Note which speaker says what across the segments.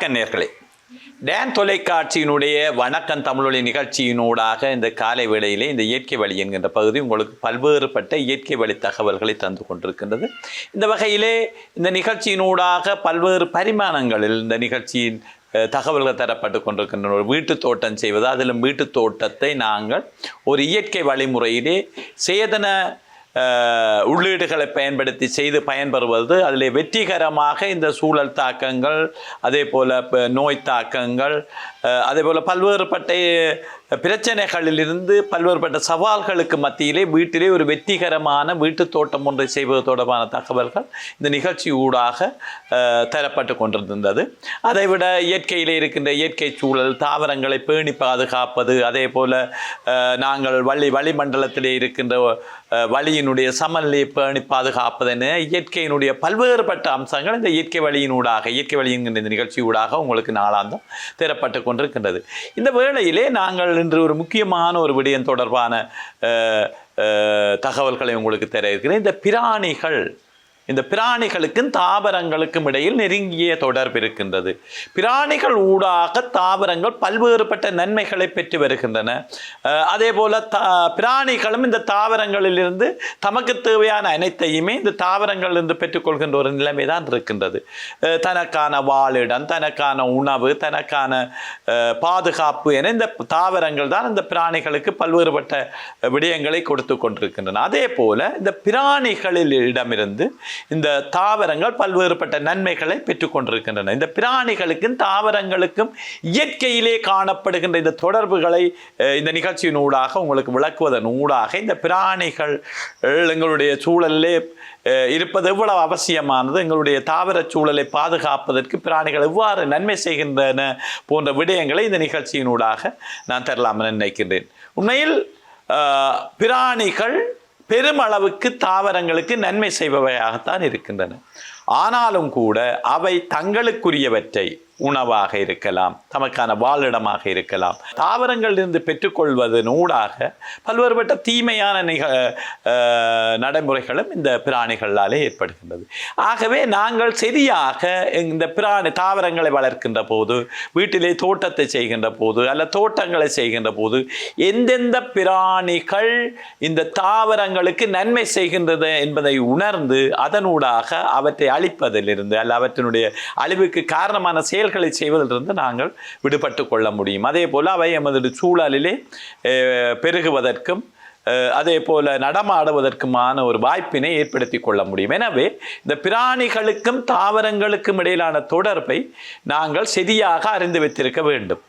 Speaker 1: வணக்கம் நேர்களே. டேன் தொலைக்காட்சியினுடைய வணக்கம் தமிழொலி நிகழ்ச்சியினூடாக இந்த காலை வேளையிலே இந்த இயற்கை வழி என்கின்ற பகுதி உங்களுக்கு பல்வேறுபட்ட இயற்கை வழி தகவல்களை தந்து கொண்டிருக்கின்றது. இந்த வகையிலே இந்த நிகழ்ச்சியினூடாக பல்வேறு பரிமாணங்களில் இந்த நிகழ்ச்சியின் தகவல்கள் தரப்பட்டு கொண்டிருக்கின்றன. ஒரு வீட்டு தோட்டம் செய்வது, அதிலும் வீட்டு தோட்டத்தை நாங்கள் ஒரு இயற்கை வழிமுறையிலே சேதன உள்ளீடுகளை பயன்படுத்தி செய்து பயன்பெறுவது, அதில் வெற்றிகரமாக இந்த சூழல் தாக்கங்கள், அதே போல் நோய் தாக்கங்கள், அதே போல் பல்வேறுபட்ட பிரச்சனைகளிலிருந்து பல்வேறுபட்ட சவால்களுக்கு மத்தியிலே வீட்டிலே ஒரு வெற்றிகரமான வீட்டு தோட்டம் ஒன்றை செய்வது தொடர்பான தகவல்கள் இந்த நிகழ்ச்சி ஊடாக தரப்பட்டு கொண்டிருந்தது. அதைவிட இயற்கையிலே இருக்கின்ற இயற்கை சூழல், தாவரங்களை பேணி பாதுகாப்பது, அதே போல் நாங்கள் வளிமண்டலத்திலே இருக்கின்ற வழியினுடைய சமநிலையை பேணி பாதுகாப்பதென இயற்கையினுடைய பல்வேறுபட்ட அம்சங்கள் இந்த இயற்கை வழியினூடாக, இயற்கை வழி என்கின்ற இந்த நிகழ்ச்சியூடாக உங்களுக்கு நாளாந்தம் தரப்பட்டு கொண்டிருக்கின்றது. இந்த வேளையிலே நாங்கள் இன்று ஒரு முக்கியமான ஒரு விடயம் தொடர்பான தகவல்களை உங்களுக்கு தர இருக்கிறேன். இந்த பிராணிகளுக்கும் தாவரங்களுக்கும் இடையில் நெருங்கிய தொடர்பு இருக்கின்றது. பிராணிகள் ஊடாக தாவரங்கள் பல்வேறுபட்ட நன்மைகளை பெற்று வருகின்றன. அதே போல பிராணிகளும் இந்த தாவரங்களிலிருந்து தமக்கு தேவையான அனைத்தையுமே இந்த தாவரங்களிலிருந்து பெற்றுக்கொள்கின்ற ஒரு நிலைமை தான் இருக்கின்றது. தனக்கான வாழிடம், தனக்கான உணவு, தனக்கான பாதுகாப்பு என இந்த தாவரங்கள் தான் இந்த பிராணிகளுக்கு பல்வேறுபட்ட விடயங்களை கொடுத்து கொண்டிருக்கின்றன. அதே போல இந்த பிராணிகளிடமிருந்து இந்த தாவரங்கள் பல்வேறுபட்ட நன்மைகளை பெற்றுக்கொண்டிருக்கின்றன. இந்த பிராணிகளுக்கும் தாவரங்களுக்கும் இயற்கையிலே காணப்படுகின்ற இந்த தொடர்புகளை இந்த நிகழ்ச்சியின் ஊடாக உங்களுக்கு விளக்குவதன் ஊடாக இந்த பிராணிகள் எங்களுடைய சூழலிலே இருப்பது எவ்வளவு அவசியமானது, எங்களுடைய தாவர சூழலை பாதுகாப்பதற்கு பிராணிகள் எவ்வாறு நன்மை செய்கின்றன போன்ற விடயங்களை இந்த நிகழ்ச்சியினூடாக நான் தரலாம் என நினைக்கின்றேன். உண்மையில் பிராணிகள் பெருமளவுக்கு தாவரங்களுக்கு நன்மை செய்பவையாகத்தான் இருக்கின்றன. ஆனாலும் கூட அவை தங்களுக்குரியவற்றை உணவாக இருக்கலாம், தமக்கான வாழிடமாக இருக்கலாம், தாவரங்களிலிருந்து பெற்றுக்கொள்வதன் ஊடாக பல்வேறுபட்ட தீமையான நடைமுறைகளும் இந்த பிராணிகளாலே ஏற்படுகின்றது. ஆகவே நாங்கள் சரியாக இந்த தாவரங்களை வளர்க்கின்ற போது, வீட்டிலே தோட்டத்தை செய்கின்ற போது அல்ல தோட்டங்களை செய்கின்ற போது எந்தெந்த பிராணிகள் இந்த தாவரங்களுக்கு நன்மை செய்கின்றது என்பதை உணர்ந்து அதனூடாக அவற்றை அழிப்பதிலிருந்து அல்ல அவற்றினுடைய அழிவுக்கு காரணமான செயல்களை செய்வதிலிருந்து நாங்கள் விடுபட்டு கொள்ள முடியும். அதே போல் அவை எமது சூழலிலே பெருகுவதற்கும் அதே போல நடமாடுவதற்குமான ஒரு வாய்ப்பினை ஏற்படுத்தி கொள்ள முடியும். எனவே இந்த பிராணிகளுக்கும் தாவரங்களுக்கும் இடையிலான தொடர்பை நாங்கள் சரியாக அறிந்து வைத்திருக்க வேண்டும்.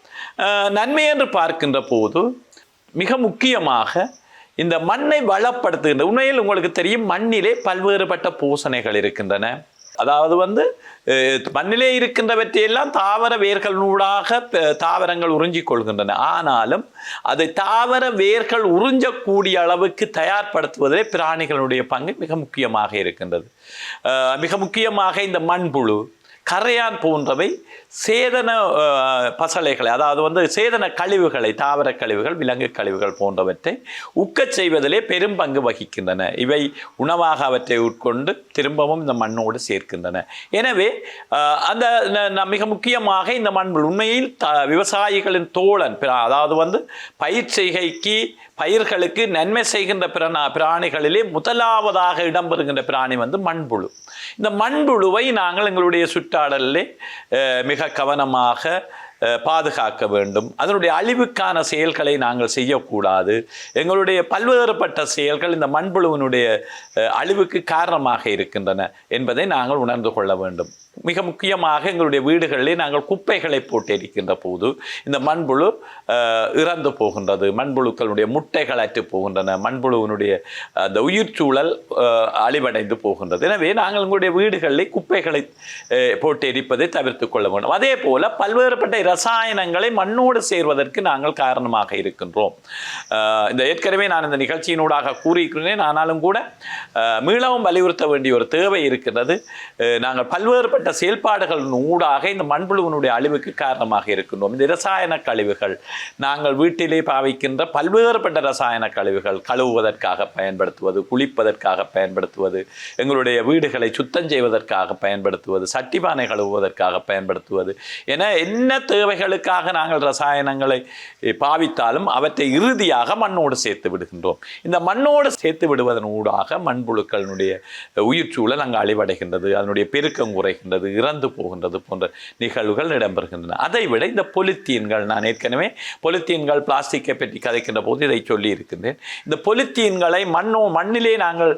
Speaker 1: நன்மை என்று பார்க்கின்ற போது மிக முக்கியமாக இந்த மண்ணை வளப்படுத்துகின்ற, உண்மையில் உங்களுக்கு தெரியும் மண்ணிலே பல்வேறுபட்ட பூசணைகள் இருக்கின்றன. அதாவது மண்ணிலே இருக்கின்றவற்றையெல்லாம் தாவர வேர்களூடாக தாவரங்கள் உறிஞ்சிக் கொள்கின்றன. ஆனாலும் அதை தாவர வேர்கள் உறிஞ்சக்கூடிய அளவுக்கு தயார்படுத்துவதிலே பிராணிகளுடைய பங்கு மிக முக்கியமாக இருக்கின்றது. மிக முக்கியமாக இந்த மண்புழு, கரையான் போன்றவை சேதன பசலைகளை, அதாவது சேதன கழிவுகளை, தாவர கழிவுகள், விலங்கு கழிவுகள் போன்றவற்றை உக்கச் செய்வதிலே பெரும் பங்கு வகிக்கின்றன. இவை உணவாக அவற்றை உட்கொண்டு திரும்பவும் இந்த மண்ணோடு சேர்க்கின்றன. எனவே அந்த மிக முக்கியமாக இந்த மண்புழு உண்மையில் விவசாயிகளின் தோழன், அதாவது பயிர் செய்கைக்கு பயிர்களுக்கு நன்மை செய்கின்ற பிராணிகளிலே முதலாவதாக இடம்பெறுகின்ற பிராணி மண்புழு. இந்த மண்புழுவை நாங்கள் எங்களுடைய சுற்றாடலிலே மிக கவனமாக பாதுகாக்க வேண்டும். அதனுடைய அழிவுக்கான செயல்களை நாங்கள் செய்யக்கூடாது. எங்களுடைய பல்வேறுபட்ட செயல்கள் இந்த மண்புழுவினுடைய அழிவுக்கு காரணமாக இருக்கின்றன என்பதை நாங்கள் உணர்ந்து கொள்ள வேண்டும். மிக முக்கியமாக எங்களுடைய வீடுகளிலே நாங்கள் குப்பைகளை போட்டு எரிக்கின்ற போது இந்த மண்புழு இறந்து போகின்றது, மண்புழுக்களுடைய முட்டைகள் அற்று போகின்றன, மண்புழுவினுடைய அந்த உயிர் சூழல் அழிவடைந்து போகின்றது. எனவே நாங்கள் எங்களுடைய வீடுகளிலே குப்பைகளை போட்டு எரிப்பதை தவிர்த்து கொள்ள வேண்டும். அதே போல பல்வேறுபட்ட ரசாயனங்களை மண்ணோடு சேர்வதற்கு நாங்கள் காரணமாக இருக்கின்றோம். இந்த ஏற்கனவே நான் இந்த நிகழ்ச்சியினூடாக கூறியிருக்கிறேன். ஆனாலும் கூட மீளவும் வலியுறுத்த வேண்டிய ஒரு தேவை இருக்கின்றது. நாங்கள் பல்வேறுபட்ட பல்வேறுபட்ட செயல்பாடுகளின் ஊடாக இந்த மண்புழுவினுடைய அழிவுக்கு காரணமாக இருக்கின்றோம். இந்த இரசாயன கழிவுகள், நாங்கள் வீட்டிலே பாவிக்கின்ற பல்வேறுபட்ட இரசாயன கழிவுகள், கழுவுவதற்காக பயன்படுத்துவது, குளிப்பதற்காக பயன்படுத்துவது, எங்களுடைய வீடுகளை சுத்தம் செய்வதற்காக பயன்படுத்துவது, சட்டிபானை கழுவுவதற்காக பயன்படுத்துவது என என்ன தேவைகளுக்காக நாங்கள் ரசாயனங்களை பாவித்தாலும் அவற்றை இறுதியாக மண்ணோடு சேர்த்து விடுகின்றோம். இந்த மண்ணோடு சேர்த்து விடுவதன் ஊடாக மண்புழுக்களினுடைய உயிர் சூழல் அங்கு அழிவடைகின்றது, அதனுடைய பெருக்கம் குறைகின்றது, இறந்து போகின்றது போன்ற நிகழ்வுகள் இடம்பெறுகின்றன. அதை விட இந்த பொலித்தீன்கள், நான் ஏற்கனவே பொலித்தீன்கள் பிளாஸ்டிக்கை பற்றி கதைக்கின்ற போது இதை சொல்லி இருக்கின்றேன். இந்த பொலித்தீன்களை மண்ணிலே நாங்கள்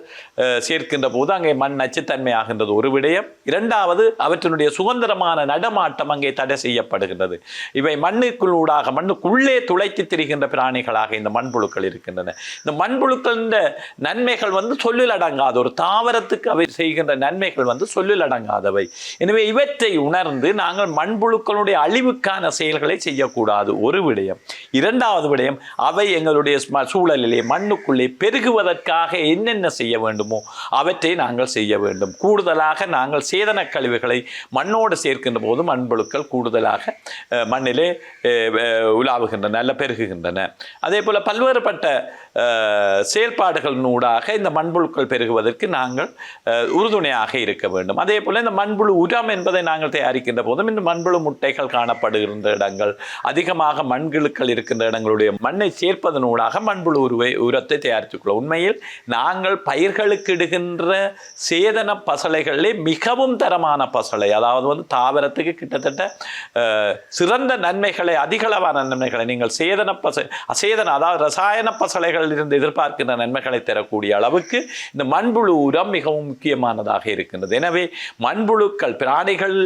Speaker 1: சேர்க்கின்ற போது அங்கே மண் நச்சுத்தன்மை ஆகின்றது ஒரு விடயம். இரண்டாவது, அவற்றினுடைய சுதந்திரமான நடமாட்டம் அங்கே தடை செய்யப்படுகின்றது. இவை மண்ணுக்குள்ளே துளைத்து திரிகின்ற பிராணிகளாக இந்த மண்புழுக்கள் இருக்கின்றன. இந்த மண்புழுக்களின் நன்மைகள் சொல்லில் அடங்காத, ஒரு தாவரத்துக்கு அவை செய்கின்ற நன்மைகள் சொல்லில் அடங்காதவை. எனவே இவற்றை உணர்ந்து நாங்கள் மண்புழுக்களுடைய அழிவுக்கான செயல்களை செய்யக்கூடாது, ஒரு விடயம். இரண்டாவது விடயம், அவை எங்களுடைய சூழலிலே மண்ணுக்குள்ளே பெருகுவதற்காக என்னென்ன செய்ய வேண்டுமோ அவற்றை நாங்கள் செய்ய வேண்டும். கூடுதலாக நாங்கள் சேதன கழிவுகளை மண்ணோடு சேர்க்கின்ற போது மண்புழுக்கள் கூடுதலாக மண்ணிலே உலாவுகின்றன, நல்ல பெருகுகின்றன. அதே போல பல்வேறுபட்ட செயல்பாடுகளின் ஊடாக இந்த மண்புழுக்கள் பெருகுவதற்கு நாங்கள் உறுதுணையாக இருக்க வேண்டும். அதே போல இந்த மண்புழு உரம் என்பதை நாங்கள் தயாரிக்கின்ற போதும் இந்த மண்புழு முட்டைகள் காணப்படுகின்ற இடங்கள், அதிகமாக மண்புழுக்கள் இருக்கின்ற இடங்களுடைய மண்ணை சேர்ப்பதன் ஊடாக மண்புழு உரத்தை தயாரித்துக்கொள்ள. உண்மையில் நாங்கள் பயிர்களுக்கு இடுகின்ற சேதன பசலைகளிலே மிகவும் தரமான பசலை, அதாவது தாவரத்துக்கு கிட்டத்தட்ட சிறந்த நன்மைகளை, அதிகளவான நன்மைகளை நீங்கள் அசேதன அதாவது ரசாயன பசலைகளில் இருந்து எதிர்பார்க்கின்ற நன்மைகளை தரக்கூடிய அளவுக்கு இந்த மண்புழு உரம் மிகவும் முக்கியமானதாக இருக்கின்றது. எனவே மண்புழுக்கள் பிராணிகள்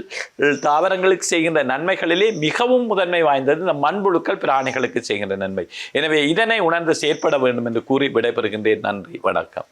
Speaker 1: தாவரங்களுக்கு செய்கின்ற நன்மைகளிலே மிகவும் முதன்மை வாய்ந்தது இந்த மண்புழுக்கள் பிராணிகளுக்கு செய்கின்ற நன்மை. எனவே இதனை உணர்ந்து செயற்பட வேண்டும் என்று கூறி விடைபெறுகின்றேன். நன்றி, வணக்கம்.